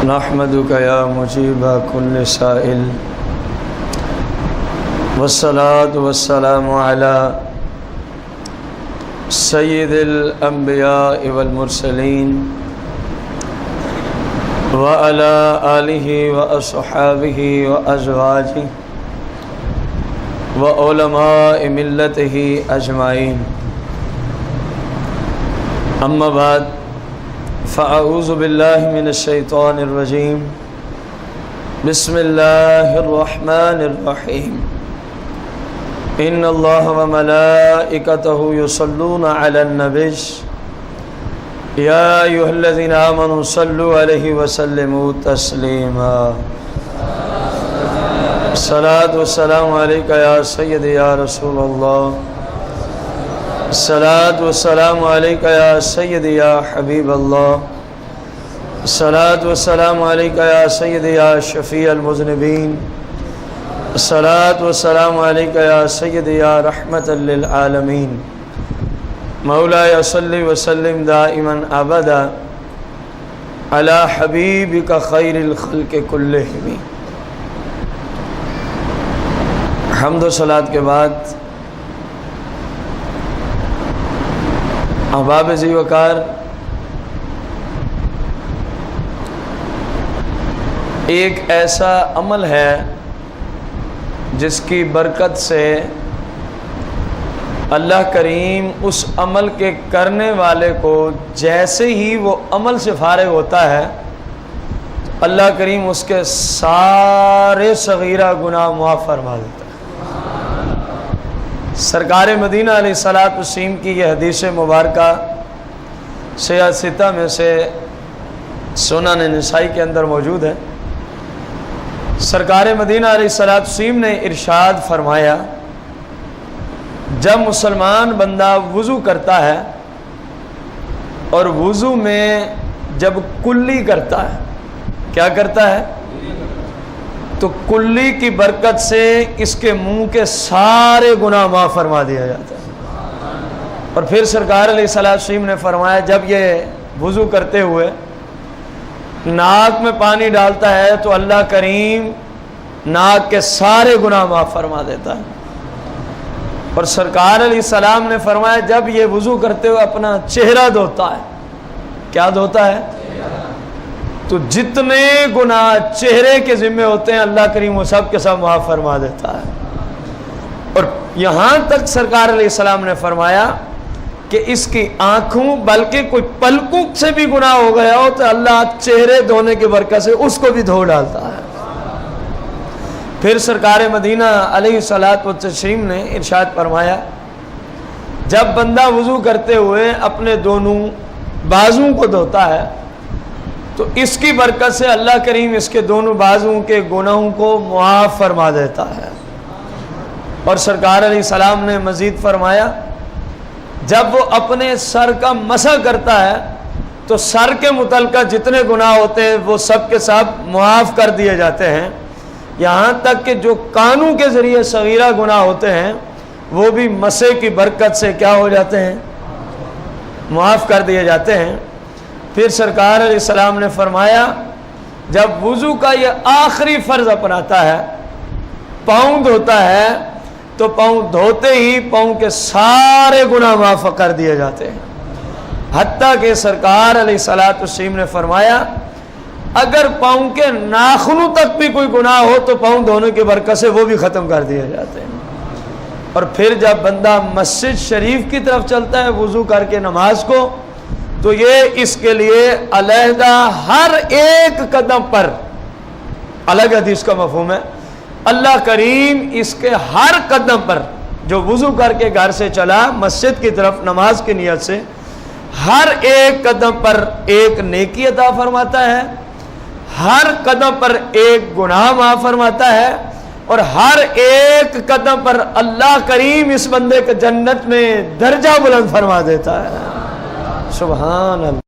نحمدک یا مجیب کل سائل والصلاة والسلام علی سید الانبیاء والمرسلین وعلی آلہ واصحابہ وازواجہ وعلماء ملتہ اجمعین، اما بعد فاعوذ باللہ من الشیطان الرجیم، بسم اللہ الرحمن الرحیم، ان اللہ وملائکتہ یصلون علی النبی یا ایھا الذین آمنوا صلوا علیہ وسلموا تسلیما۔ الصلاۃ والسلام علیک یا سیدی یا رسول اللہ، الصلاۃ والسلام علیک یا سیدی یا حبیب اللہ، الصلاۃ والسلام علیک یا سیدی یا شفیع المذنبین، الصلاۃ والسلام علیک یا سیدی یا رحمۃ للعالمین، مولایا صلی وسلم دائما ابدا علی حبیبک خیر الخلق کلہم۔ حمد و صلاۃ کے بعد احباب ذی وقار، ایک ایسا عمل ہے جس کی برکت سے اللہ کریم اس عمل کے کرنے والے کو جیسے ہی وہ عمل سے فارغ ہوتا ہے اللہ کریم اس کے سارے صغیرہ گناہ معاف فرما دیتا ہے۔ سرکار مدینہ علیہ الصلوۃ والتسلیم کی یہ حدیث مبارکہ سیاہ ستہ میں سے سنن نسائی کے اندر موجود ہے۔ سرکار مدینہ علیہ الصلوۃ والتسلیم نے ارشاد فرمایا، جب مسلمان بندہ وضو کرتا ہے اور وضو میں جب کلی کرتا ہے، کیا کرتا ہے؟ تو کلی کی برکت سے اس کے منہ کے سارے گناہ معاف فرما دیا جاتا ہے۔ اور پھر سرکار علیہ الصلوۃ والتسلیم نے فرمایا، جب یہ وضو کرتے ہوئے ناک میں پانی ڈالتا ہے تو اللہ کریم ناک کے سارے گناہ معاف فرما دیتا ہے۔ اور سرکار علیہ السلام نے فرمایا، جب یہ وضو کرتے ہوئے اپنا چہرہ دھوتا ہے، کیا دھوتا ہے؟ تو جتنے گناہ چہرے کے ذمے ہوتے ہیں اللہ کریم وہ سب کے سب معاف فرما دیتا ہے۔ اور یہاں تک سرکار علیہ السلام نے فرمایا کہ اس کی آنکھوں بلکہ کوئی پلکوں سے بھی گناہ ہو گیا ہو تو اللہ چہرے دھونے کی برکت سے اس کو بھی دھو ڈالتا ہے۔ پھر سرکار مدینہ علیہ الصلوۃ والتسلیم نے ارشاد فرمایا، جب بندہ وضو کرتے ہوئے اپنے دونوں بازوں کو دھوتا ہے تو اس کی برکت سے اللہ کریم اس کے دونوں بازوں کے گناہوں کو معاف فرما دیتا ہے۔ اور سرکار علیہ السلام نے مزید فرمایا، جب وہ اپنے سر کا مسح کرتا ہے تو سر کے متعلقہ جتنے گناہ ہوتے ہیں وہ سب کے سب معاف کر دیے جاتے ہیں، یہاں تک کہ جو کانوں کے ذریعے صغیرہ گناہ ہوتے ہیں وہ بھی مسح کی برکت سے کیا ہو جاتے ہیں؟ معاف کر دیے جاتے ہیں۔ پھر سرکار علیہ السلام نے فرمایا، جب وضو کا یہ آخری فرض اپناتا ہے، پاؤں دھوتا ہے، تو پاؤں دھوتے ہی پاؤں کے سارے گناہ معاف کر دیے جاتے ہیں، حتیٰ کہ سرکار علیہ الصلوۃ والتسلیم نے فرمایا، اگر پاؤں کے ناخنوں تک بھی کوئی گناہ ہو تو پاؤں دھونے کی برکت سے وہ بھی ختم کر دیے جاتے ہیں۔ اور پھر جب بندہ مسجد شریف کی طرف چلتا ہے وضو کر کے نماز کو، تو یہ اس کے لیے علیحدہ ہر ایک قدم پر، الگ حدیث کا مفہوم ہے، اللہ کریم اس کے ہر قدم پر جو وضو کر کے گھر سے چلا مسجد کی طرف نماز کی نیت سے، ہر ایک قدم پر ایک نیکی عطا فرماتا ہے، ہر قدم پر ایک گناہ معاف فرماتا ہے، اور ہر ایک قدم پر اللہ کریم اس بندے کے جنت میں درجہ بلند فرما دیتا ہے۔ سبحان اللہ۔